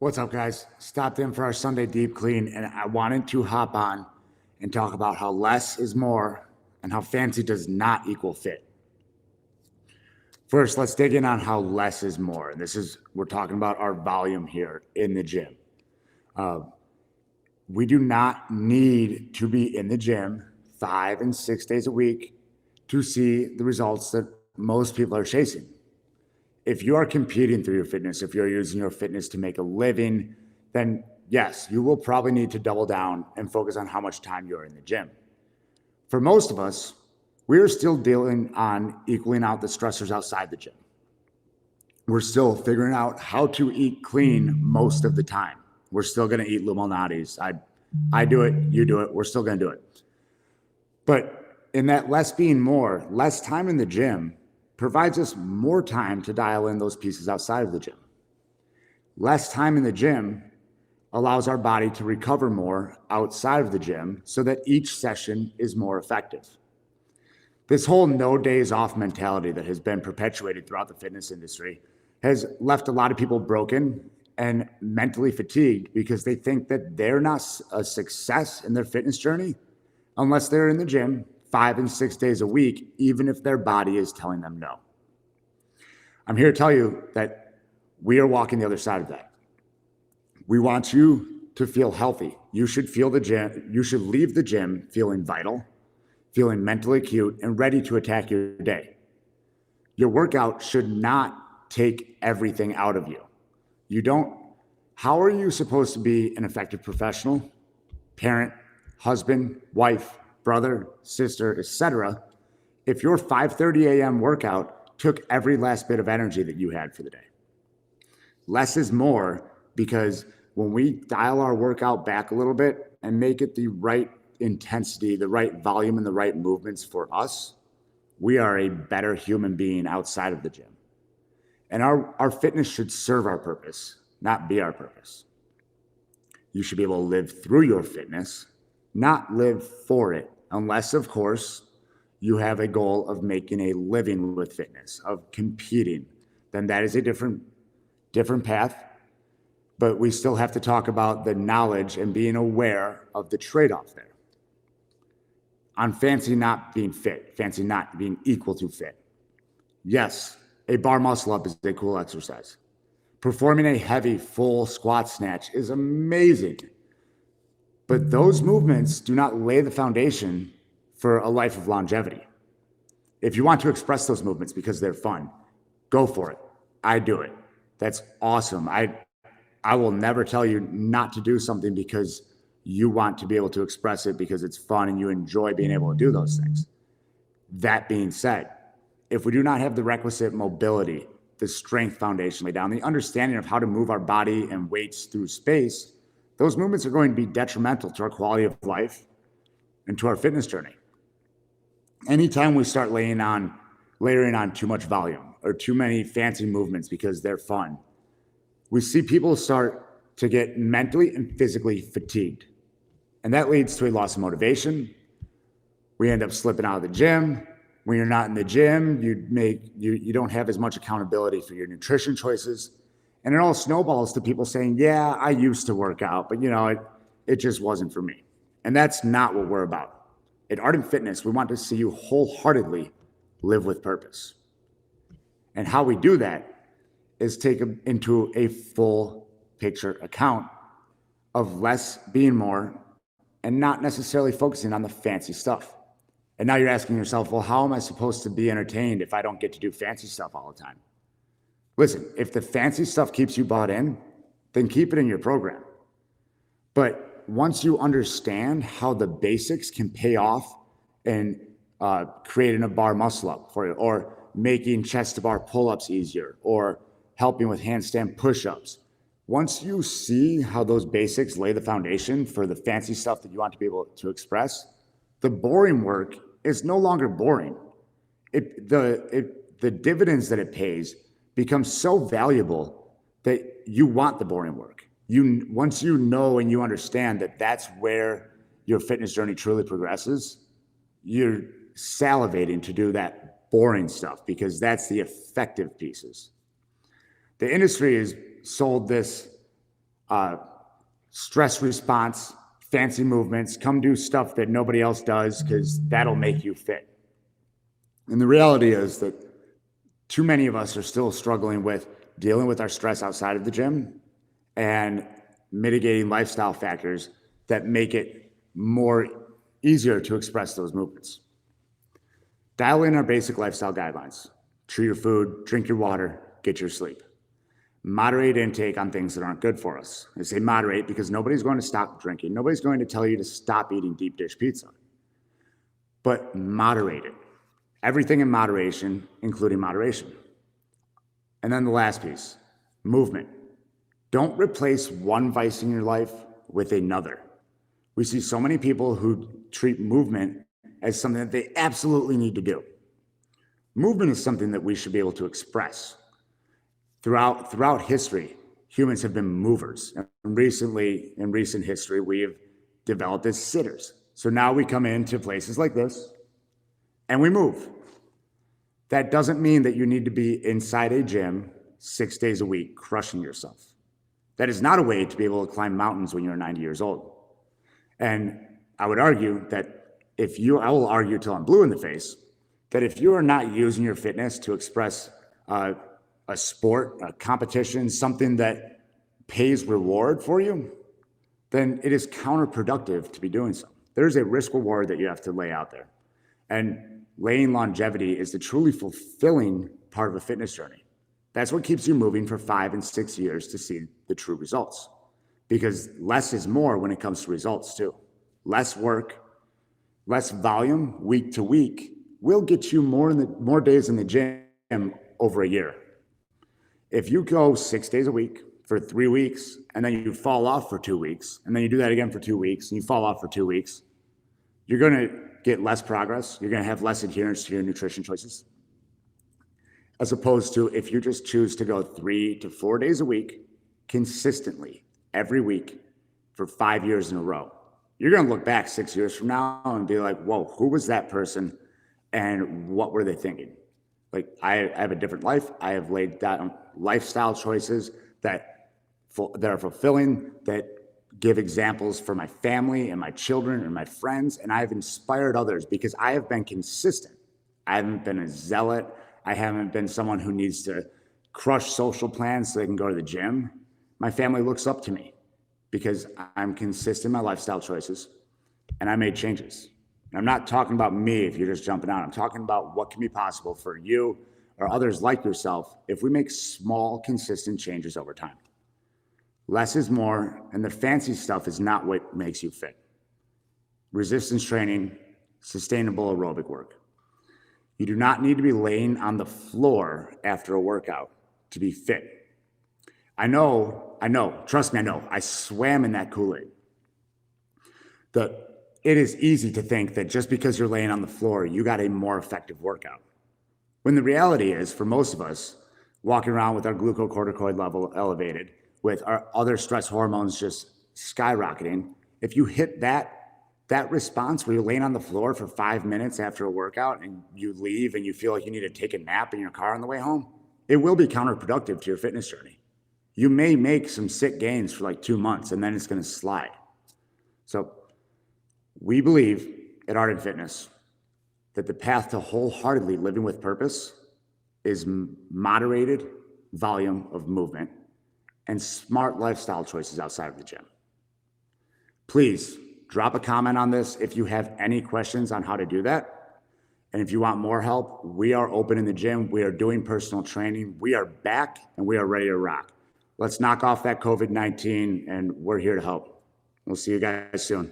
What's up, guys? Stopped in for our Sunday deep clean, and I wanted to hop on and talk about how less is more and how fancy does not equal fit. First, let's dig in on how less is more. And we're talking about our volume here in the gym. We do not need to be in the gym 5 and 6 days a week to see the results that most people are chasing. If you are competing through your fitness, if you're using your fitness to make a living, then yes, you will probably need to double down and focus on how much time you're in the gym. For most of us, we're still dealing on equaling out the stressors outside the gym. We're still figuring out how to eat clean most of the time. We're still going to eat Lumalnatis. I do it, you do it, we're still going to do it. But in that less being more, less time in the gym provides us more time to dial in those pieces outside of the gym. Less time in the gym allows our body to recover more outside of the gym so that each session is more effective. This whole no days off mentality that has been perpetuated throughout the fitness industry has left a lot of people broken and mentally fatigued because they think that they're not a success in their fitness journey unless they're in the gym 5 and 6 days a week, even if their body is telling them no. I'm here to tell you that we are walking the other side of that. We want you to feel healthy. You should leave the gym feeling vital, feeling mentally acute, and ready to attack your day. Your workout should not take everything out of you. How are you supposed to be an effective professional, parent, husband, wife, brother, sister, etc., if your 5:30 a.m. workout took every last bit of energy that you had for the day? Less is more, because when we dial our workout back a little bit and make it the right intensity, the right volume, and the right movements for us, we are a better human being outside of the gym. And our fitness should serve our purpose, not be our purpose. You should be able to live through your fitness, not live for it, unless, of course, you have a goal of making a living with fitness, of competing. Then that is a different path. But we still have to talk about the knowledge and being aware of the trade-off there. On fancy not being fit, fancy not being equal to fit. Yes, a bar muscle up is a cool exercise. Performing a heavy full squat snatch is amazing. But those movements do not lay the foundation for a life of longevity. If you want to express those movements because they're fun, go for it. I do it. That's awesome. I will never tell you not to do something because you want to be able to express it because it's fun and you enjoy being able to do those things. That being said, if we do not have the requisite mobility, the strength foundation laid down, the understanding of how to move our body and weights through space, those movements are going to be detrimental to our quality of life and to our fitness journey. Anytime we start layering on too much volume or too many fancy movements because they're fun, we see people start to get mentally and physically fatigued. And that leads to a loss of motivation. We end up slipping out of the gym. When you're not in the gym, you don't have as much accountability for your nutrition choices. And it all snowballs to people saying, yeah, I used to work out, but it just wasn't for me. And that's not what we're about. At Ardent Fitness, we want to see you wholeheartedly live with purpose. And how we do that is take into a full picture account of less being more and not necessarily focusing on the fancy stuff. And now you're asking yourself, well, how am I supposed to be entertained if I don't get to do fancy stuff all the time? Listen, if the fancy stuff keeps you bought in, then keep it in your program. But once you understand how the basics can pay off in creating a bar muscle up for you, or making chest to bar pull-ups easier, or helping with handstand push-ups, once you see how those basics lay the foundation for the fancy stuff that you want to be able to express, the boring work is no longer boring. The dividends that it pays become so valuable that you want the boring work. Once you know and you understand that that's where your fitness journey truly progresses, you're salivating to do that boring stuff because that's the effective pieces. The industry has sold this stress response, fancy movements, come do stuff that nobody else does because that'll make you fit. And the reality is that too many of us are still struggling with dealing with our stress outside of the gym and mitigating lifestyle factors that make it more easier to express those movements. Dial in our basic lifestyle guidelines. Chew your food, drink your water, get your sleep. Moderate intake on things that aren't good for us. I say moderate because nobody's going to stop drinking. Nobody's going to tell you to stop eating deep dish pizza. But moderate it. Everything in moderation, including moderation. And then the last piece, movement. Don't replace one vice in your life with another. We see so many people who treat movement as something that they absolutely need to do. Movement is something that we should be able to express. Throughout history, humans have been movers. And recently, in recent history, we have developed as sitters. So now we come into places like this and we move. That doesn't mean that you need to be inside a gym 6 days a week, crushing yourself. That is not a way to be able to climb mountains when you're 90 years old. And I would argue that I will argue till I'm blue in the face, that if you are not using your fitness to express a sport, a competition, something that pays reward for you, then it is counterproductive to be doing so. There's a risk reward that you have to lay out there. And laying longevity is the truly fulfilling part of a fitness journey. That's what keeps you moving for 5 and 6 years to see the true results. Because less is more when it comes to results too. Less work, less volume week to week will get you more days in the gym over a year. If you go 6 days a week for 3 weeks, and then you fall off for 2 weeks, and then you do that again for 2 weeks, and you fall off for 2 weeks, you're going to get less progress. You're going to have less adherence to your nutrition choices. As opposed to if you just choose to go 3 to 4 days a week consistently every week for 5 years in a row. You're going to look back 6 years from now and be like, whoa, who was that person and what were they thinking? Like, I have a different life. I have laid down lifestyle choices that are fulfilling, that give examples for my family and my children and my friends. And I've inspired others because I have been consistent. I haven't been a zealot. I haven't been someone who needs to crush social plans so they can go to the gym. My family looks up to me because I'm consistent in my lifestyle choices and I made changes. And I'm not talking about me if you're just jumping out. I'm talking about what can be possible for you or others like yourself if we make small, consistent changes over time. Less is more, and the fancy stuff is not what makes you fit. Resistance training, sustainable aerobic work. You do not need to be laying on the floor after a workout to be fit. I know, trust me, I know. I swam in that Kool-Aid. It is easy to think that just because you're laying on the floor, you got a more effective workout. When the reality is, for most of us, walking around with our glucocorticoid level elevated, with our other stress hormones just skyrocketing, if you hit that response where you're laying on the floor for 5 minutes after a workout and you leave and you feel like you need to take a nap in your car on the way home, it will be counterproductive to your fitness journey. You may make some sick gains for like 2 months and then it's going to slide. So we believe at Ardent Fitness that the path to wholeheartedly living with purpose is moderated volume of movement and smart lifestyle choices outside of the gym. Please drop a comment on this if you have any questions on how to do that. And if you want more help, we are open in the gym. We are doing personal training. We are back and we are ready to rock. Let's knock off that COVID-19 and we're here to help. We'll see you guys soon.